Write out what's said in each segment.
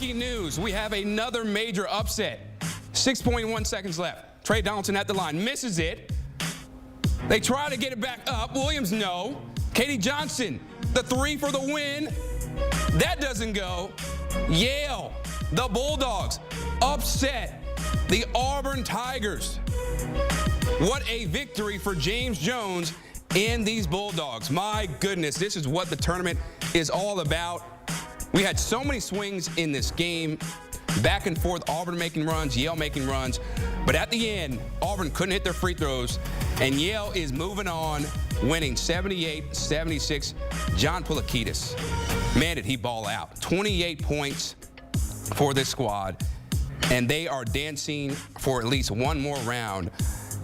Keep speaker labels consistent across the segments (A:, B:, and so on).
A: breaking news. We have another major upset. 6.1 seconds left. Trey Donaldson at the line. Misses it. They try to get it back up. Williams, no. Katie Johnson, the three for the win. That doesn't go. Yale, the Bulldogs, upset the Auburn Tigers. What a victory for James Jones and these Bulldogs. My goodness, this is what the tournament is all about. We had so many swings in this game. Back and forth, Auburn making runs, Yale making runs. But at the end, Auburn couldn't hit their free throws, and Yale is moving on, winning 78-76. John Poulakidas, man, did he ball out. 28 points for this squad, and they are dancing for at least one more round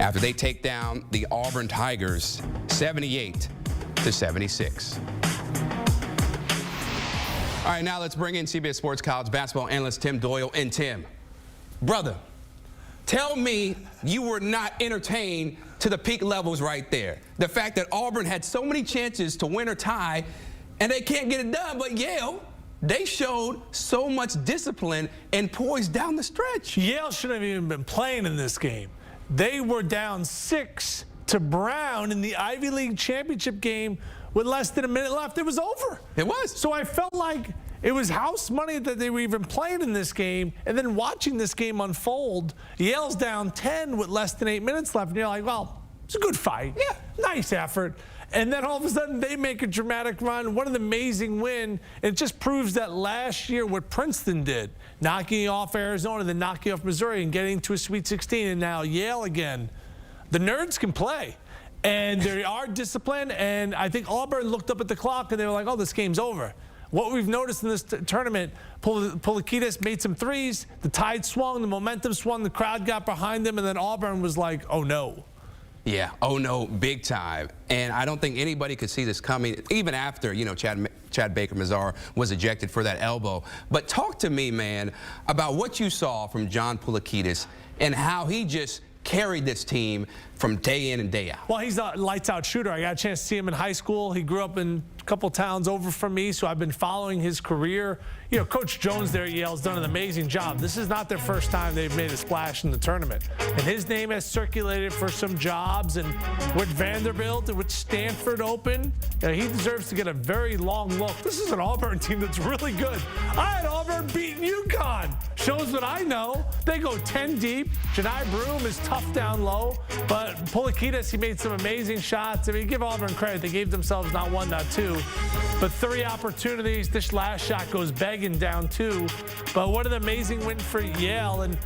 A: after they take down the Auburn Tigers 78-76. All right, now let's bring in CBS Sports college basketball analyst Tim Doyle. And Tim, brother, tell me you were not entertained to the peak levels right there. The fact that Auburn had so many chances to win or tie, and they can't get it done, but Yale, they showed so much discipline and poise down the stretch.
B: Yale shouldn't have even been playing in this game. They were down 6 to Brown in the Ivy League championship game with less than a minute left. It was over.
A: It was.
B: So I felt like it was house money that they were even playing in this game, and then watching this game unfold. Yale's down 10 with less than 8 minutes left, and you're like, well, it's a good fight. Yeah, nice effort. And then all of a sudden they make a dramatic run. What an amazing win. It just proves that last year what Princeton did, knocking off Arizona, then knocking off Missouri and getting to a Sweet 16, and now Yale again. The nerds can play. And they are disciplined, and I think Auburn looked up at the clock and they were like, oh, this game's over. What we've noticed in this tournament, Poulakidas made some threes, the tide swung, the momentum swung, the crowd got behind them, and then Auburn was like, oh no.
A: Yeah, oh no, big time. And I don't think anybody could see this coming, even after, you know, Chad Baker-Mazar was ejected for that elbow. But talk to me, man, about what you saw from John Poulakidas and how he just carried this team from day in and day out.
B: Well, he's a lights-out shooter. I got a chance to see him in high school. He grew up in a couple towns over from me, so I've been following his career. You know, Coach Jones there at Yale has done an amazing job. This is not their first time they've made a splash in the tournament. And his name has circulated for some jobs, and with Vanderbilt and with Stanford open, you know, he deserves to get a very long look. This is an Auburn team that's really good. I had Auburn beating UConn. Shows what I know. They go 10 deep. Jedi Broome is tough down low, but Poulakidas, he made some amazing shots. I mean, give Auburn credit. They gave themselves not one, not two, but 3 opportunities. This last shot goes begging down 2. But what an amazing win for Yale. And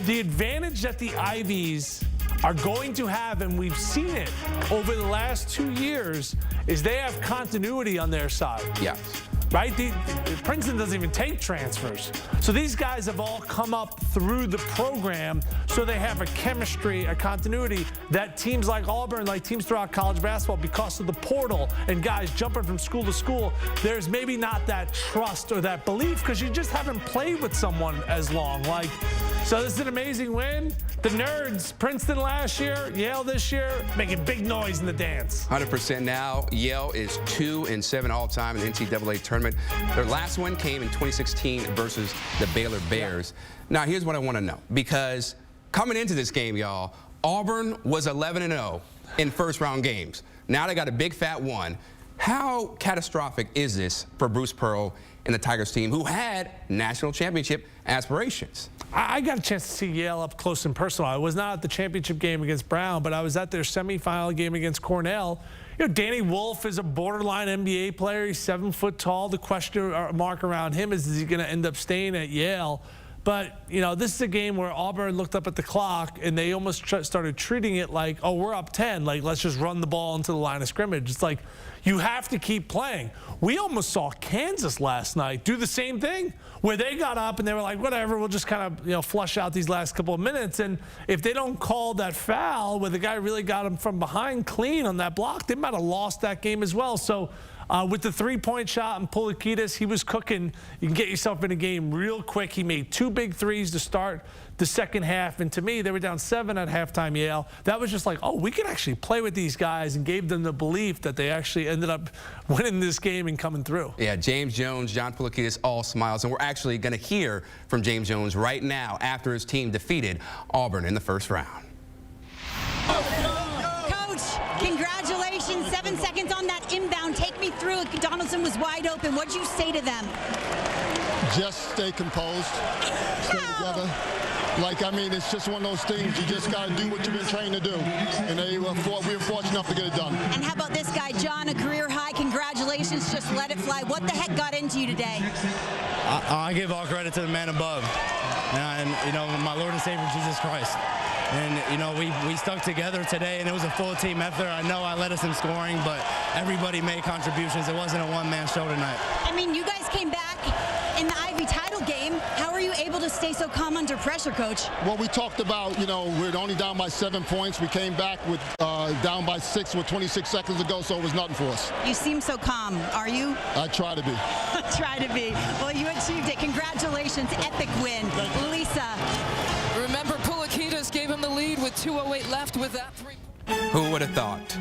B: the advantage that the Ivies are going to have, and we've seen it over the last 2 years, is they have continuity on their side.
A: Yes.
B: Right? Princeton doesn't even take transfers. So these guys have all come up through the program, so they have a chemistry, a continuity that teams like Auburn, like teams throughout college basketball, because of the portal and guys jumping from school to school, there's maybe not that trust or that belief because you just haven't played with someone as long. So this is an amazing win. The nerds, Princeton last year, Yale this year, making big noise in the dance.
A: 100% now. Yale is 2-7 all-time in the NCAA tournament. Their last one came in 2016 versus the Baylor Bears. Now, here's what I want to know, because coming into this game, y'all, Auburn was 11-0 in first-round games. Now they got a big fat one. How catastrophic is this for Bruce Pearl and the Tigers team, who had national championship aspirations?
B: I got a chance to see Yale up close and personal. I was not at the championship game against Brown, but I was at their semifinal game against Cornell. You know, Danny Wolf is a borderline NBA player. He's 7 foot tall. The question mark around him is he going to end up staying at Yale? But, you know, this is a game where Auburn looked up at the clock and they almost started treating it like, oh, we're up 10. Like, let's just run the ball into the line of scrimmage. It's like, you have to keep playing. We almost saw Kansas last night do the same thing, where they got up and they were like, whatever, we'll just kind of, you know, flush out these last couple of minutes. And if they don't call that foul where the guy really got him from behind clean on that block, they might have lost that game as well. So With the three-point shot and Poulakidas, he was cooking. You can get yourself in a game real quick. He made 2 big threes to start the second half. And to me, they were down 7 at halftime, Yale. That was just like, oh, we can actually play with these guys, and gave them the belief that they actually ended up winning this game and coming through.
A: Yeah, James Jones, John Poulakidas, all smiles. And we're actually going to hear from James Jones right now after his team defeated Auburn in the first round.
C: Coach, congratulations. 7 seconds on that inbound. Take me through it. Donaldson was wide open. What'd you say to them?
D: Just stay composed, stay together. Like, I mean, it's just one of those things. You just got to do what you've been trained to do. And we were fortunate enough to get it done.
C: And how about this guy, John, a career high? Congratulations. Just let it fly. What the heck got into you today?
E: I give all credit to the man above. And you know, my Lord and Savior, Jesus Christ. And, you know, we stuck together today, and it was a full team effort. I know I led us in scoring, but everybody made contributions. It wasn't a one-man show tonight.
C: I mean, you guys came back in the Ivy title game. How are you able to stay so calm under pressure, Coach?
D: Well, we talked about, you know, we're only down by 7 points. We came back with down by 6 with 26 seconds to go, so it was nothing for us.
C: You seem so calm. Are you?
D: I try to be.
C: Try to be. Well, you achieved it. Congratulations. Epic win. Lisa.
F: Remember, Poulakidas gave him the lead with 2:08 left with that three.
A: Who would have thought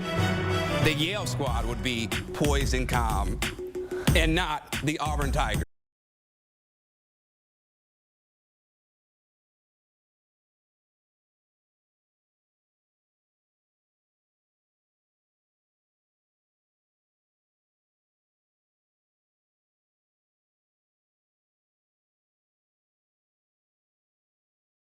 A: the Yale squad would be poised and calm and not the Auburn Tigers?